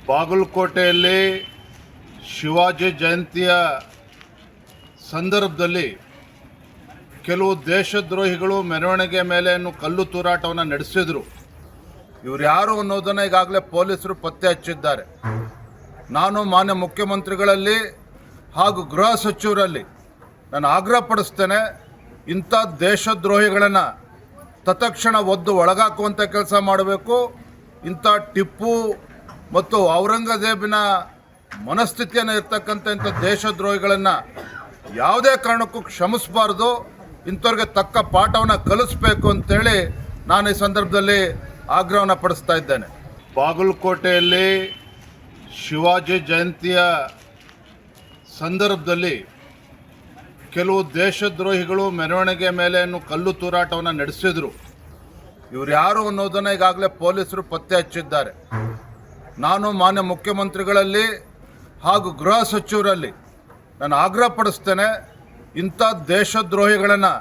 ಬಾಗಲಕೋಟೆಯಲ್ಲಿ ಶಿವಾಜಿ ಜಯಂತಿಯ ಸಂದರ್ಭದಲ್ಲಿ ಕೆಲವು ದೇಶದ್ರೋಹಿಗಳು ಮೆರವಣಿಗೆ ಮೇಲೆ ಕಲ್ಲು ತೂರಾಟವನ್ನು ನಡೆಸಿದರು. ಇವರು ಯಾರು ಅನ್ನೋದನ್ನು ಈಗಾಗಲೇ ಪೊಲೀಸರು ಪತ್ತೆ ಹಚ್ಚಿದ್ದಾರೆ. ನಾನು ಮಾನ್ಯ ಮುಖ್ಯಮಂತ್ರಿಗಳಲ್ಲಿ ಹಾಗೂ ಗೃಹ ಸಚಿವರಲ್ಲಿ ನಾನು ಆಗ್ರಹಪಡಿಸ್ತೇನೆ, ಇಂಥ ದೇಶದ್ರೋಹಿಗಳನ್ನು ತತ್ಕ್ಷಣ ಒದ್ದು ಒಳಗಾಕುವಂಥ ಕೆಲಸ ಮಾಡಬೇಕು. ಇಂಥ ಟಿಪ್ಪು ಮತ್ತು ಔರಂಗಜೇಬಿನ ಮನಸ್ಥಿತಿಯನ್ನು ಇರ್ತಕ್ಕಂಥ ಇಂಥ ದೇಶದ್ರೋಹಿಗಳನ್ನು ಯಾವುದೇ ಕಾರಣಕ್ಕೂ ಕ್ಷಮಿಸಬಾರ್ದು. ಇಂಥವ್ರಿಗೆ ತಕ್ಕ ಪಾಠವನ್ನು ಕಲಿಸಬೇಕು ಅಂತೇಳಿ ನಾನು ಈ ಸಂದರ್ಭದಲ್ಲಿ ಆಗ್ರಹವನ್ನು ಪಡಿಸ್ತಾ ಇದ್ದೇನೆ. ಬಾಗಲಕೋಟೆಯಲ್ಲಿ ಶಿವಾಜಿ ಜಯಂತಿಯ ಸಂದರ್ಭದಲ್ಲಿ ಕೆಲವು ದೇಶದ್ರೋಹಿಗಳು ಮೆರವಣಿಗೆ ಮೇಲೆ ಕಲ್ಲು ತೂರಾಟವನ್ನು ನಡೆಸಿದರು. ಇವರು ಯಾರು ಅನ್ನೋದನ್ನು ಈಗಾಗಲೇ ಪೊಲೀಸರು ಪತ್ತೆ ಹಚ್ಚಿದ್ದಾರೆ. ನಾನು ಮಾನ್ಯ ಮುಖ್ಯಮಂತ್ರಿಗಳಲ್ಲಿ ಹಾಗೂ ಗೃಹ ಸಚಿವರಲ್ಲಿ ನಾನು ಆಗ್ರಹಪಡಿಸ್ತೇನೆ, ಇಂಥ ದೇಶದ್ರೋಹಿಗಳನ್ನು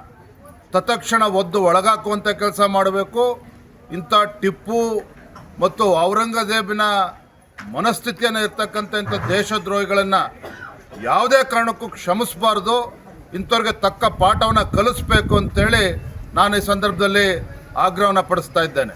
ತತ್ಕ್ಷಣ ಒದ್ದು ಒಳಗಾಕುವಂಥ ಕೆಲಸ ಮಾಡಬೇಕು. ಇಂಥ ಟಿಪ್ಪು ಮತ್ತು ಔರಂಗಜೇಬಿನ ಮನಸ್ಥಿತಿಯನ್ನು ಇರ್ತಕ್ಕಂಥ ಇಂಥ ದೇಶದ್ರೋಹಿಗಳನ್ನು ಯಾವುದೇ ಕಾರಣಕ್ಕೂ ಕ್ಷಮಿಸಬಾರ್ದು. ಇಂಥವ್ರಿಗೆ ತಕ್ಕ ಪಾಠವನ್ನು ಕಲಿಸಬೇಕು ಅಂತೇಳಿ ನಾನು ಈ ಸಂದರ್ಭದಲ್ಲಿ ಆಗ್ರಹವನ್ನು ಪಡಿಸ್ತಾ ಇದ್ದೇನೆ.